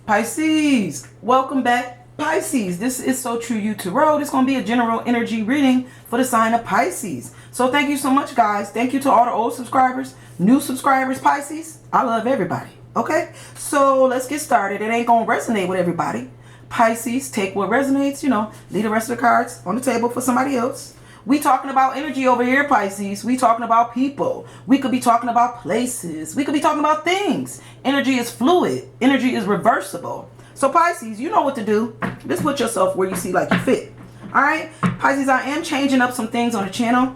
Pisces, welcome back. Pisces, this is So True You Tarot. It's going to be a general energy reading for the sign of Pisces. So thank you so much, guys. Thank you to all the old subscribers, new subscribers, Pisces. I love everybody. Okay, so let's get started. It ain't going to resonate with everybody. Pisces, take what resonates, leave the rest of the cards on the table for somebody else. We talking about energy over here, Pisces. We talking about people. We could be talking about places. We could be talking about things. Energy is fluid. Energy is reversible. So Pisces, you know what to do. Just put yourself where you see like you fit. All right, Pisces, I am changing up some things on the channel.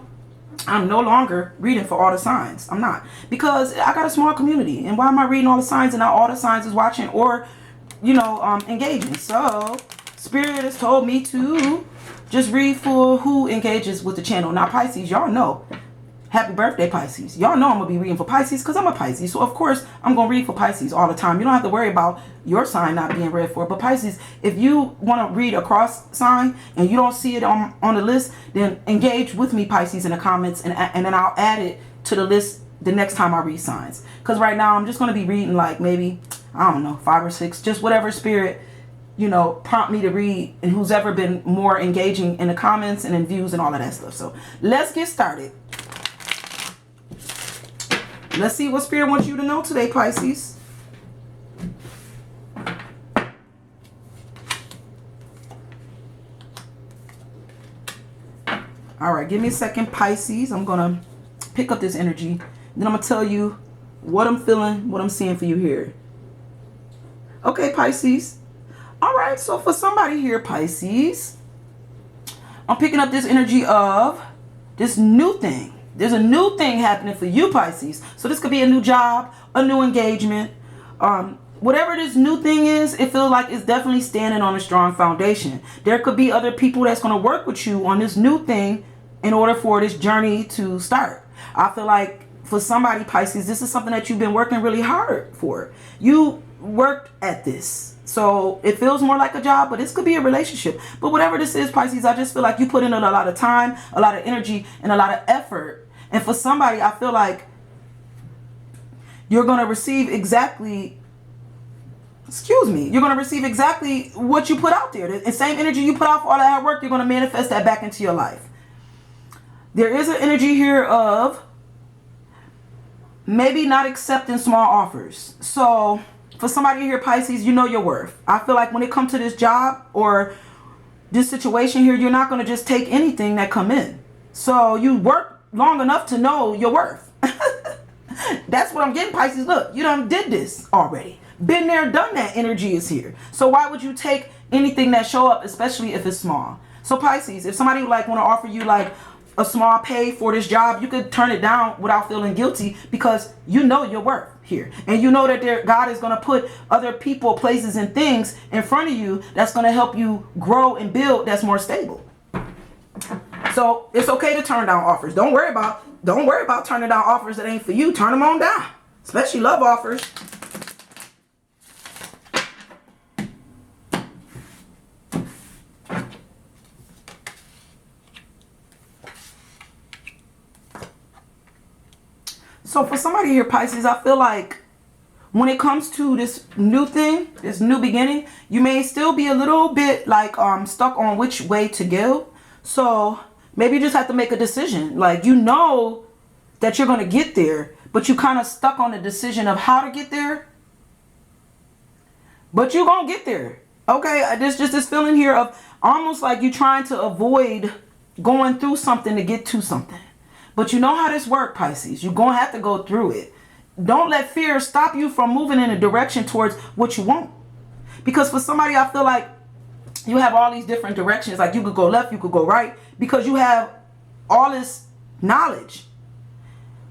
I'm no longer reading for all the signs. I'm not. Because I got a small community. And why am I reading all the signs and not all the signs is watching or, engaging? So Spirit has told me to just read for who engages with the channel. Now, Pisces, y'all know. Happy birthday, Pisces. Y'all know I'm going to be reading for Pisces because I'm a Pisces. So, of course, I'm going to read for Pisces all the time. You don't have to worry about your sign not being read for. But, Pisces, if you want to read a cross sign and you don't see it on the list, then engage with me, Pisces, in the comments. And then I'll add it to the list the next time I read signs. Because right now, I'm just going to be reading like maybe, I don't know, 5 or 6. Just whatever spirit prompt me to read, and who's ever been more engaging in the comments and in views and all of that stuff. So let's get started. Let's see what Spirit wants you to know today, Pisces. All right, give me a second, Pisces. I'm going to pick up this energy. Then I'm going to tell you what I'm feeling, what I'm seeing for you here. Okay, Pisces. All right, so for somebody here, Pisces, I'm picking up this energy of this new thing. There's a new thing happening for you, Pisces. So this could be a new job, a new engagement. Whatever this new thing is, it feels like it's definitely standing on a strong foundation. There could be other people that's going to work with you on this new thing in order for this journey to start. I feel like for somebody, Pisces, this is something that you've been working really hard for. You worked at this. So it feels more like a job, but this could be a relationship. But whatever this is, Pisces, I just feel like you put in a lot of time, a lot of energy, and a lot of effort. And for somebody, I feel like you're going to receive exactly, you're going to receive exactly what you put out there. The same energy you put out for all that hard work, you're going to manifest that back into your life. There is an energy here of maybe not accepting small offers. So for somebody here, Pisces, you know your worth. I feel like when it comes to this job or this situation here, you're not going to just take anything that come in. So you work long enough to know your worth. That's what I'm getting, Pisces. Look, you done did this already. Been there, done that. Energy is here. So why would you take anything that show up, especially if it's small? So Pisces, if somebody want to offer you like a small pay for this job, you could turn it down without feeling guilty because you know your worth here. And you know that God is going to put other people, places, and things in front of you that's going to help you grow and build that's more stable. So it's okay to turn down offers. Don't worry about turning down offers that ain't for you. Turn them on down, especially love offers. So for somebody here, Pisces, I feel like when it comes to this new thing, this new beginning, you may still be a little bit like stuck on which way to go. So maybe you just have to make a decision. Like, you know that you're going to get there, but you kind of stuck on the decision of how to get there. But you're going to get there. Okay, there's just this feeling here of almost like you're trying to avoid going through something to get to something. But you know how this works, Pisces. You're going to have to go through it. Don't let fear stop you from moving in a direction towards what you want. Because for somebody, I feel like you have all these different directions. Like you could go left, you could go right. Because you have all this knowledge.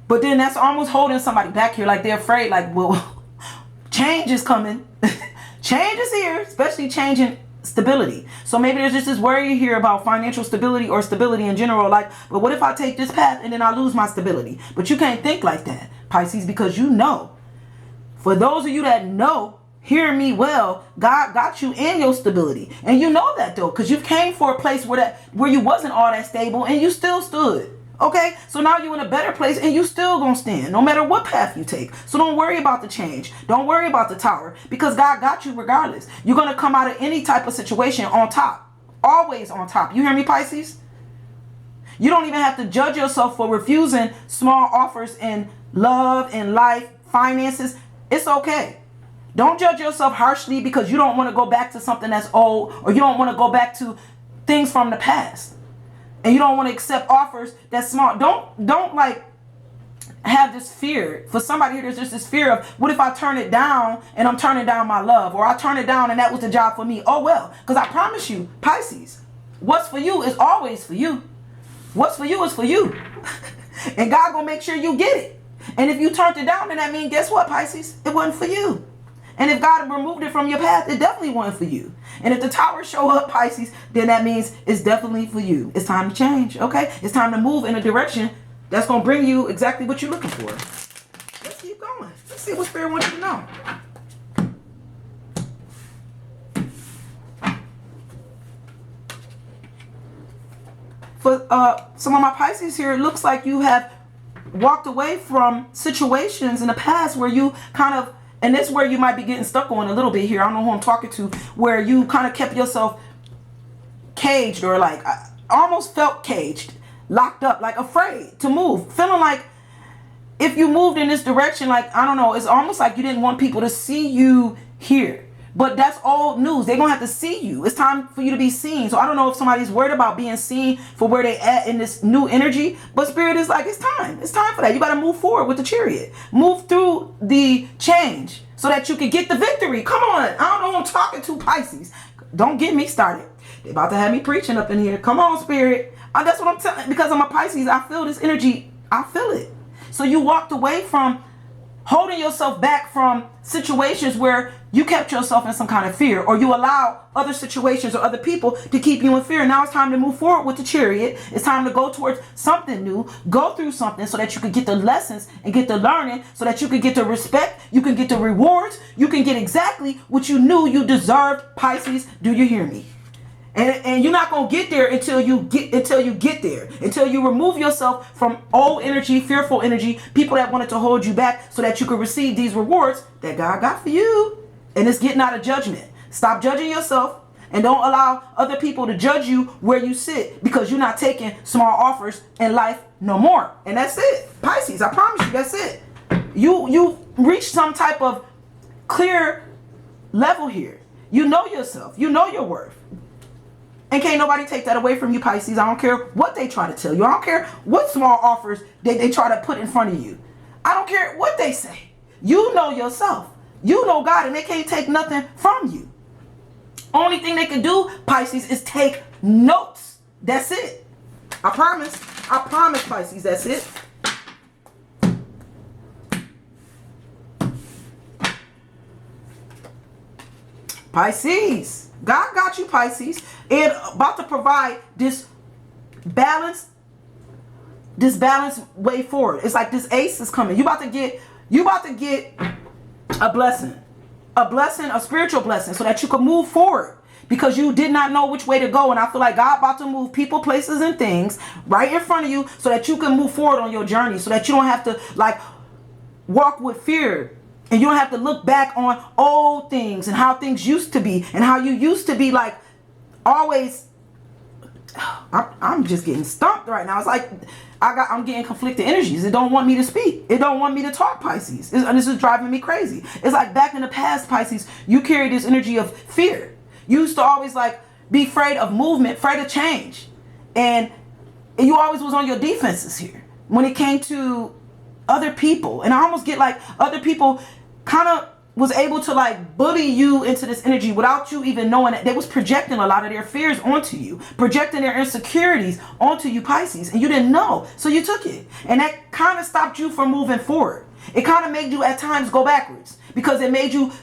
But then that's almost holding somebody back here. Like they're afraid, like, well, change is coming. Change is here, especially changing stability. So maybe there's just this worry here about financial stability or stability in general. Like, but what if I take this path and then I lose my stability? But you can't think like that, Pisces, because you know. For those of you that know, hear me well, God got you in your stability. And you know that though, because you came for a place where you wasn't all that stable and you still stood. Okay, so now you're in a better place and you still gonna stand no matter what path you take. So don't worry about the change. Don't worry about the tower, because God got you regardless. You're gonna come out of any type of situation on top. Always on top. You hear me, Pisces? You don't even have to judge yourself for refusing small offers in love, in life, finances. It's okay. Don't judge yourself harshly because you don't want to go back to something that's old, or you don't want to go back to things from the past. And you don't want to accept offers that's small. Don't like have this fear. For somebody here, there's just this fear of, what if I turn it down and I'm turning down my love? Or I turn it down and that was the job for me. Oh well, because I promise you, Pisces, what's for you is always for you. What's for you is for you. And God gonna make sure you get it. And if you turned it down, then that means, guess what, Pisces? It wasn't for you. And if God removed it from your path, it definitely wasn't for you. And if the towers show up, Pisces, then that means it's definitely for you. It's time to change, okay? It's time to move in a direction that's going to bring you exactly what you're looking for. Let's keep going. Let's see what Spirit wants you to know. For some of my Pisces here, it looks like you have walked away from situations in the past where you kind of, and this is where you might be getting stuck on a little bit here. I don't know who I'm talking to, where you kind of kept yourself caged, or like almost felt caged, locked up, like afraid to move, feeling like if you moved in this direction, like, I don't know, it's almost like you didn't want people to see you here. But that's old news. They're going to have to see you. It's time for you to be seen. So I don't know if somebody's worried about being seen for where they at in this new energy. But Spirit is like, it's time. It's time for that. You got to move forward with the Chariot. Move through the change so that you can get the victory. Come on. I don't know who I'm talking to, Pisces. Don't get me started. They're about to have me preaching up in here. Come on, Spirit. That's what I'm telling. Because I'm a Pisces, I feel this energy. I feel it. So you walked away from holding yourself back from situations where you kept yourself in some kind of fear, or you allow other situations or other people to keep you in fear. Now it's time to move forward with the Chariot. It's time to go towards something new, go through something so that you can get the lessons and get the learning, so that you can get the respect, you can get the rewards, you can get exactly what you knew you deserved, Pisces. Do you hear me? And you're not going to get there until you get there, until you remove yourself from old energy, fearful energy, people that wanted to hold you back so that you could receive these rewards that God got for you. And it's getting out of judgment. Stop judging yourself, and don't allow other people to judge you where you sit, because you're not taking small offers in life no more. And that's it, Pisces. I promise you, that's it. You reach some type of clear level here. You know yourself. You know your worth. And can't nobody take that away from you, Pisces. I don't care what they try to tell you. I don't care what small offers they try to put in front of you. I don't care what they say. You know yourself. You know God, and they can't take nothing from you. Only thing they can do, Pisces, is take notes. That's it. I promise. I promise, Pisces, that's it. Pisces. God got you, Pisces, and about to provide this balanced way forward. It's like this ace is coming. You about to get a blessing, a spiritual blessing, so that you can move forward, because you did not know which way to go. And I feel like God about to move people, places, and things right in front of you so that you can move forward on your journey, so that you don't have to like walk with fear. And you don't have to look back on old things and how things used to be, and how you used to be like always. I'm just getting stumped right now. It's like I'm getting conflicted energies. It don't want me to speak. It don't want me to talk, Pisces. And this is driving me crazy. It's like back in the past, Pisces, you carry this energy of fear. You used to always like be afraid of movement, afraid of change. And you always was on your defenses here when it came to other people. And I almost get like other people kind of was able to like bully you into this energy without you even knowing that. They was projecting a lot of their fears onto you, projecting their insecurities onto you, Pisces, and you didn't know, so you took it. And that kind of stopped you from moving forward. It kind of made you at times go backwards, because it made you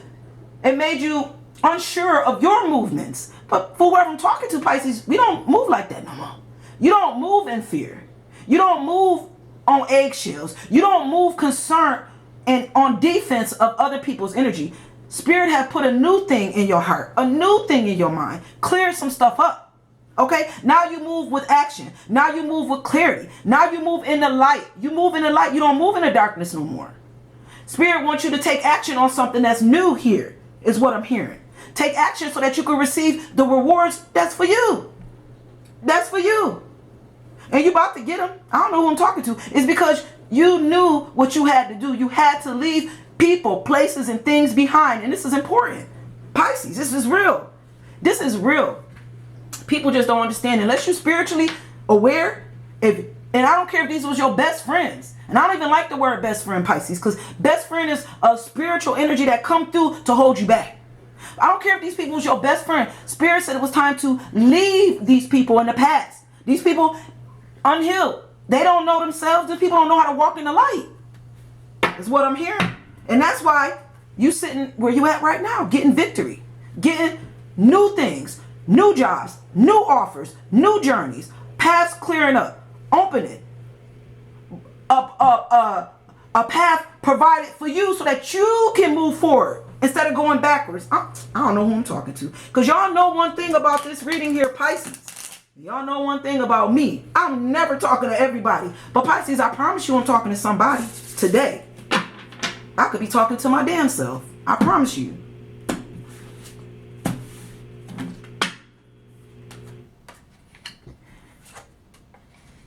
unsure of your movements. But for whoever I'm talking to, Pisces, we don't move like that no more. You don't move in fear. You don't move on eggshells. You don't move concerned and on defense of other people's energy. Spirit has put a new thing in your heart, a new thing in your mind. Clear some stuff up. Okay, now you move with action. Now you move with clarity. Now you move in the light. You move in the light. You don't move in the darkness no more. Spirit wants you to take action on something that's new here, is what I'm hearing. Take action so that you can receive the rewards that's for you. That's for you. And you about to get them. I don't know who I'm talking to. It's because you knew what you had to do. You had to leave people, places, and things behind. And this is important. Pisces, this is real. This is real. People just don't understand. Unless you're spiritually aware, and I don't care if these was your best friends. And I don't even like the word best friend, Pisces, because best friend is a spiritual energy that come through to hold you back. I don't care if these people was your best friend. Spirit said it was time to leave these people in the past. These people unhealed. They don't know themselves. These people don't know how to walk in the light. That's what I'm hearing. And that's why you sitting where you at right now, getting victory, getting new things, new jobs, new offers, new journeys, paths clearing up, opening, a path provided for you so that you can move forward instead of going backwards. I don't know who I'm talking to, because y'all know one thing about this reading here, Pisces. Y'all know one thing about me. I'm never talking to everybody. But Pisces, I promise you I'm talking to somebody today. I could be talking to my damn self. I promise you.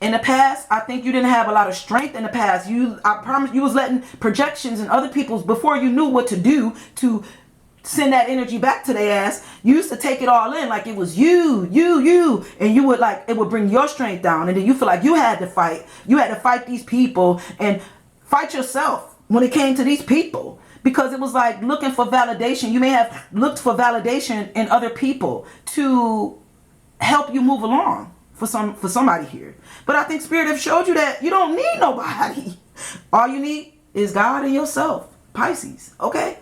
In the past, I think you didn't have a lot of strength in the past. I promise you was letting projections and other people's, before you knew what to do to send that energy back to their ass, you used to take it all in like it was you, and you would like, it would bring your strength down, and then you feel like you had to fight. You had to fight these people and fight yourself when it came to these people, because it was like looking for validation. You may have looked for validation in other people to help you move along for somebody here. But I think Spirit have showed you that you don't need nobody. All you need is God and yourself, Pisces. Okay?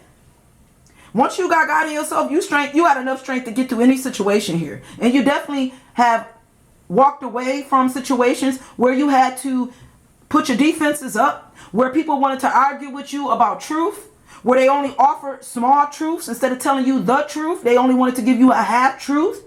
Once you got God and yourself, you got enough strength to get through any situation here. And you definitely have walked away from situations where you had to put your defenses up, where people wanted to argue with you about truth, where they only offered small truths instead of telling you the truth. They only wanted to give you a half truth.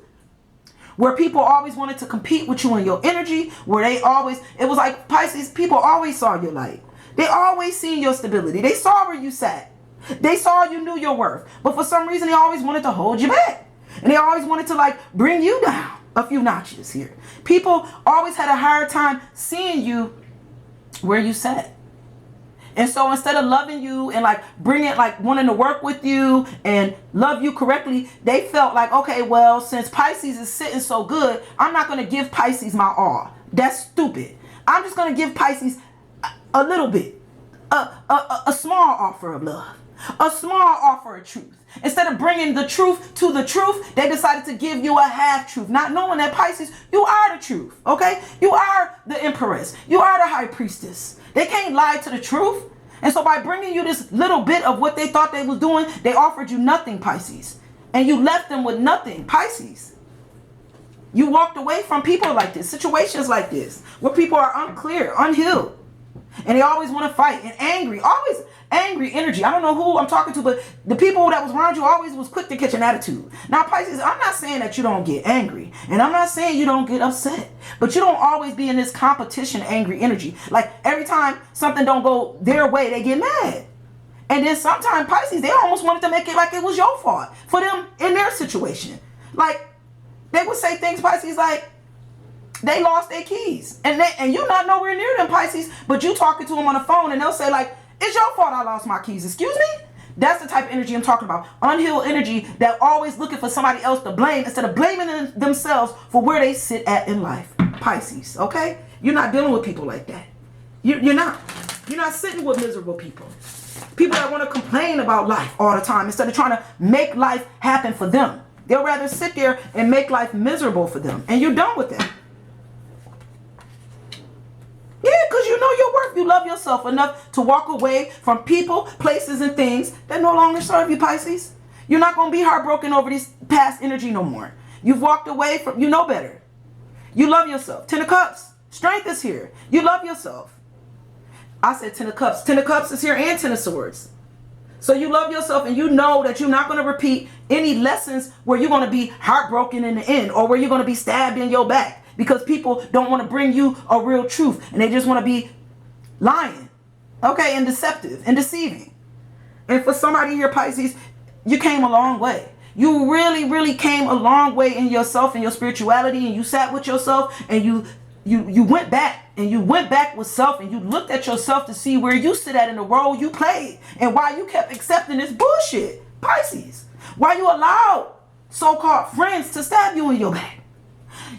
Where people always wanted to compete with you in your energy, where it was like Pisces, people always saw your light. They always seen your stability. They saw where you sat. They saw you knew your worth. But for some reason, they always wanted to hold you back. And they always wanted to like bring you down a few notches here. People always had a hard time seeing you where you sat. And so instead of loving you and like bringing, like wanting to work with you and love you correctly, they felt like, okay, well, since Pisces is sitting so good, I'm not going to give Pisces my all. That's stupid. I'm just going to give Pisces a little bit, a small offer of love, a small offer of truth. Instead of bringing the truth to the truth, they decided to give you a half truth, not knowing that Pisces, you are the truth. Okay, you are the empress. You are the high priestess. They can't lie to the truth. And so by bringing you this little bit of what they thought they was doing, they offered you nothing, Pisces. And you left them with nothing, Pisces. You walked away from people like this, situations like this, where people are unclear, unhealed. And they always want to fight and angry, always angry energy. I don't know who I'm talking to, but the people that was around you always was quick to catch an attitude. Now, Pisces, I'm not saying that you don't get angry, and I'm not saying you don't get upset, but you don't always be in this competition angry energy. Like every time something don't go their way, they get mad. And then sometimes Pisces, they almost wanted to make it like it was your fault for them in their situation. Like they would say things, Pisces, like they lost their keys, and you're not nowhere near them, Pisces, but you talking to them on the phone, and they'll say like, it's your fault I lost my keys. Excuse me? That's the type of energy I'm talking about. Unhealed energy that always looking for somebody else to blame instead of blaming themselves for where they sit at in life. Pisces, okay? You're not dealing with people like that. You're not. You're not sitting with miserable people. People that want to complain about life all the time instead of trying to make life happen for them. They'll rather sit there and make life miserable for them. And you're done with that. Yeah, because you know your worth. You love yourself enough to walk away from people, places, and things that no longer serve you, Pisces. You're not going to be heartbroken over this past energy no more. You've walked away from, you know better. You love yourself. 10 of Cups. Strength is here. You love yourself. I said 10 of Cups. 10 of Cups is here and 10 of Swords. So you love yourself and you know that you're not going to repeat any lessons where you're going to be heartbroken in the end, or where you're going to be stabbed in your back because people don't want to bring you a real truth and they just want to be lying, okay, and deceptive and deceiving. And for somebody here, Pisces, you came a long way. You really, really came a long way in yourself and your spirituality, and you sat with yourself and you went back, and you went back with self, and you looked at yourself to see where you sit at in the role you played and why you kept accepting this bullshit, Pisces. Why you allowed so-called friends to stab you in your back.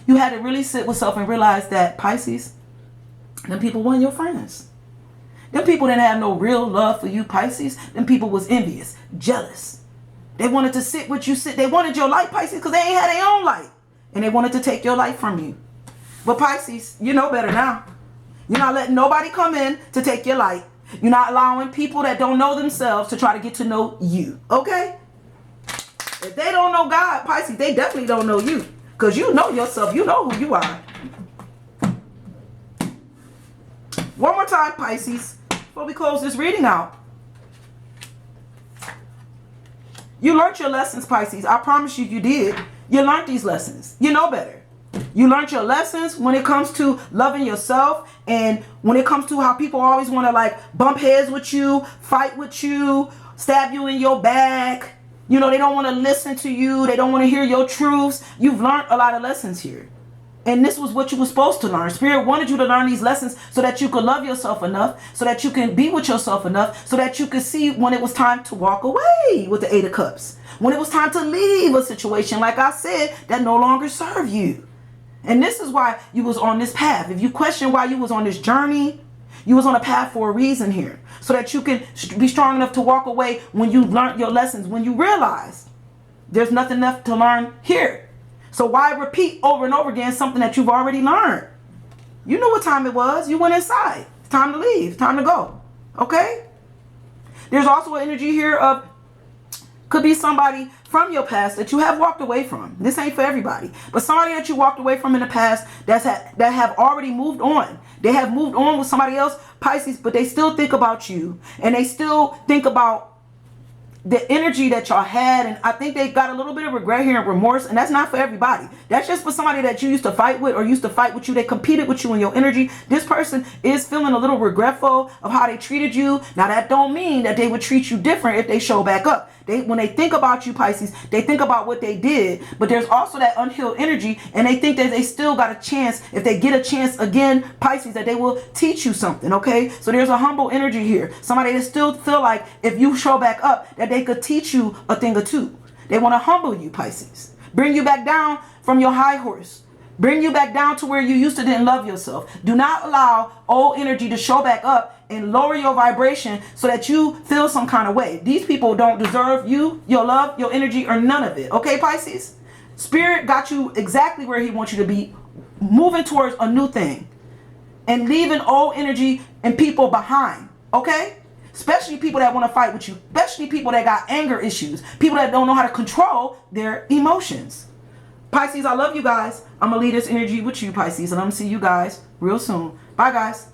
You had to really sit with self and realize that, Pisces, them people weren't your friends. Them people didn't have no real love for you, Pisces. Them people was envious, jealous. They wanted to sit with you. They wanted your light, Pisces, because they ain't had their own light. And they wanted to take your light from you. But Pisces, you know better now. You're not letting nobody come in to take your light. You're not allowing people that don't know themselves to try to get to know you. Okay? If they don't know God, Pisces, they definitely don't know you. Because you know yourself. You know who you are. One more time, Pisces, before we close this reading out. You learned your lessons, Pisces. I promise you, you did. You learned these lessons. You know better. You learned your lessons when it comes to loving yourself, and when it comes to how people always want to like bump heads with you, fight with you, stab you in your back. You know, they don't want to listen to you. They don't want to hear your truths. You've learned a lot of lessons here. And this was what you were supposed to learn. Spirit wanted you to learn these lessons so that you could love yourself enough, so that you can be with yourself enough, so that you could see when it was time to walk away with the Eight of Cups. When it was time to leave a situation, like I said, that no longer served you. And this is why you was on this path. If you question why you was on this journey, you was on a path for a reason here. So that you can be strong enough to walk away when you learned your lessons, when you realize there's nothing left to learn here. So why repeat over and over again something that you've already learned? You knew what time it was. You went inside. It's time to leave. It's time to go. Okay? There's also an energy here of, could be somebody from your past that you have walked away from. This ain't for everybody. But somebody that you walked away from in the past that have already moved on. They have moved on with somebody else, Pisces, but they still think about you. And they still think about the energy that y'all had, and I think they got a little bit of regret here and remorse, and that's not for everybody. That's just for somebody that you used to fight with, or used to fight with you. They competed with you in your energy. This person is feeling a little regretful of how they treated you. Now that don't mean that they would treat you different if they show back up. When they think about you, Pisces, they think about what they did, but there's also that unhealed energy, and they think that they still got a chance. If they get a chance again, Pisces, that they will teach you something, okay? So there's a humble energy here. Somebody that still feel like if you show back up, that they could teach you a thing or two. They want to humble you, Pisces. Bring you back down from your high horse. Bring you back down to where you used to didn't love yourself. Do not allow old energy to show back up and lower your vibration so that you feel some kind of way. These people don't deserve you, your love, your energy, or none of it. Okay, Pisces? Spirit got you exactly where he wants you to be, moving towards a new thing and leaving old energy and people behind. Okay? Especially people that want to fight with you. Especially people that got anger issues. People that don't know how to control their emotions. Pisces, I love you guys. I'm going to leave this energy with you, Pisces, and I'm going to see you guys real soon. Bye, guys.